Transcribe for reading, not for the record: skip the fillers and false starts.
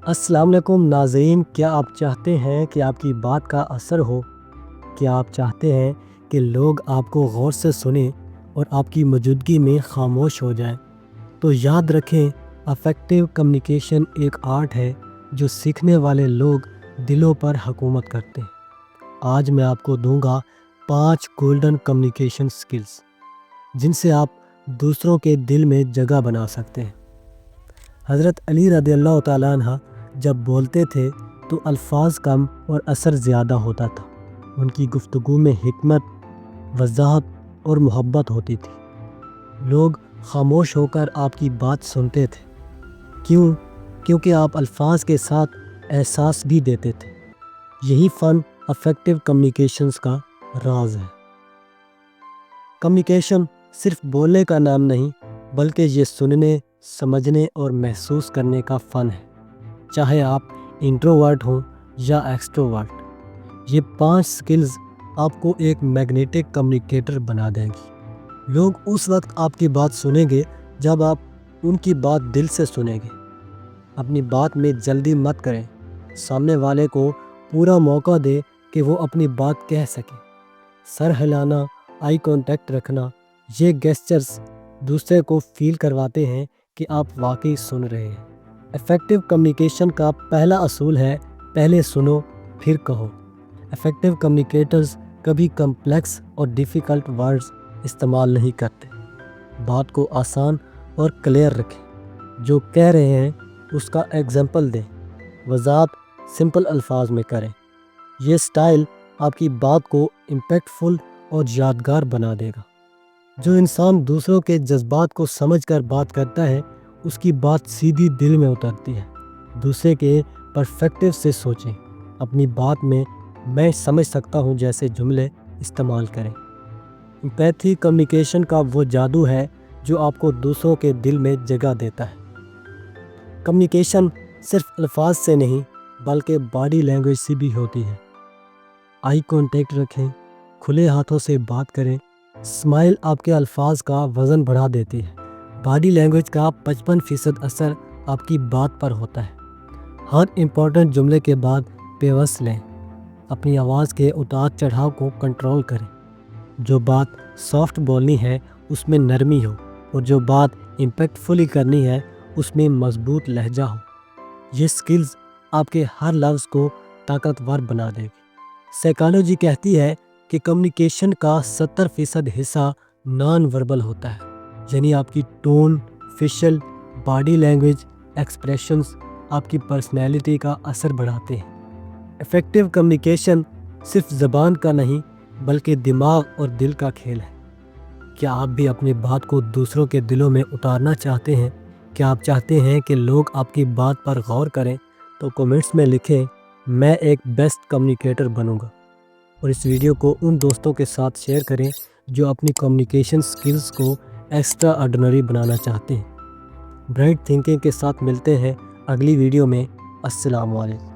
السلام علیکم ناظرین، کیا آپ چاہتے ہیں کہ آپ کی بات کا اثر ہو؟ کیا آپ چاہتے ہیں کہ لوگ آپ کو غور سے سنیں اور آپ کی موجودگی میں خاموش ہو جائیں؟ تو یاد رکھیں، افیکٹو کمیونیکیشن ایک آرٹ ہے جو سیکھنے والے لوگ دلوں پر حکومت کرتے ہیں۔ آج میں آپ کو دوں گا 5 گولڈن کمیونیکیشن سکلز جن سے آپ دوسروں کے دل میں جگہ بنا سکتے ہیں۔ حضرت علی رضی اللہ تعالیٰ عنہ جب بولتے تھے تو الفاظ کم اور اثر زیادہ ہوتا تھا۔ ان کی گفتگو میں حکمت، وضاحت اور محبت ہوتی تھی۔ لوگ خاموش ہو کر آپ کی بات سنتے تھے۔ کیونکہ آپ الفاظ کے ساتھ احساس بھی دیتے تھے۔ یہی فن افیکٹو کمیونیکیشنز کا راز ہے۔ کمیونیکیشن صرف بولنے کا نام نہیں، بلکہ یہ سننے، سمجھنے اور محسوس کرنے کا فن ہے۔ چاہے آپ انٹروورٹ ہوں یا ایکسٹروورٹ، یہ 5 سکلز آپ کو ایک میگنیٹک کمیونیکیٹر بنا دیں گی۔ لوگ اس وقت آپ کی بات سنیں گے جب آپ ان کی بات دل سے سنیں گے۔ اپنی بات میں جلدی مت کریں۔ سامنے والے کو پورا موقع دے کہ وہ اپنی بات کہہ سکے۔ سر ہلانا، آئی کانٹیکٹ رکھنا، یہ گیسچرز دوسرے کو فیل کرواتے ہیں کہ آپ واقعی سن رہے ہیں۔ افیکٹو کمیونیکیشن کا پہلا اصول ہے پہلے سنو پھر کہو۔ افیکٹو کمیونیکیٹرز کبھی کمپلیکس اور ڈیفیکلٹ ورڈز استعمال نہیں کرتے۔ بات کو آسان اور کلیئر رکھیں۔ جو کہہ رہے ہیں اس کا ایگزامپل دیں۔ وضاحت سمپل الفاظ میں کریں۔ یہ سٹائل آپ کی بات کو امپیکٹفل اور یادگار بنا دے گا۔ جو انسان دوسروں کے جذبات کو سمجھ کر بات کرتا ہے، اس کی بات سیدھی دل میں اترتی ہے۔ دوسرے کے پرسپیکٹیو سے سوچیں۔ اپنی بات میں میں سمجھ سکتا ہوں جیسے جملے استعمال کریں۔ ایمپیتھی کمیونیکیشن کا وہ جادو ہے جو آپ کو دوسروں کے دل میں جگہ دیتا ہے۔ کمیونیکیشن صرف الفاظ سے نہیں بلکہ باڈی لینگویج سے بھی ہوتی ہے۔ آئی کانٹیکٹ رکھیں، کھلے ہاتھوں سے بات کریں۔ اسمائل آپ کے الفاظ کا وزن بڑھا دیتی ہے۔ باڈی لینگویج کا 55% اثر آپ کی بات پر ہوتا ہے۔ ہر امپورٹنٹ جملے کے بعد پیوس لیں۔ اپنی آواز کے اتار چڑھاؤ کو کنٹرول کریں۔ جو بات سافٹ بولنی ہے اس میں نرمی ہو، اور جو بات امپیکٹفلی کرنی ہے اس میں مضبوط لہجہ ہو۔ یہ سکلز آپ کے ہر لفظ کو طاقتور بنا دے گی۔ سائیکالوجی کہتی ہے کہ کمیونیکیشن کا 70% حصہ نان وربل ہوتا ہے، یعنی آپ کی tone, facial, body language, expressions آپ کی پرسنالٹی کا اثر بڑھاتے ہیں۔ افیکٹو کمیونیکیشن صرف زبان کا نہیں بلکہ دماغ اور دل کا کھیل ہے۔ کیا آپ بھی اپنی بات کو دوسروں کے دلوں میں اتارنا چاہتے ہیں؟ کیا آپ چاہتے ہیں کہ لوگ آپ کی بات پر غور کریں؟ تو کمنٹس میں لکھیں، میں ایک بیسٹ کمیونیکیٹر بنوں گا۔ اور اس ویڈیو کو ان دوستوں کے ساتھ شیئر کریں جو اپنی کمیونیکیشن سکلز کو ایکسٹرا آرڈنری بنانا چاہتے ہیں۔ برائٹ تھنکنگ کے ساتھ ملتے ہیں اگلی ویڈیو میں۔ السلام علیکم۔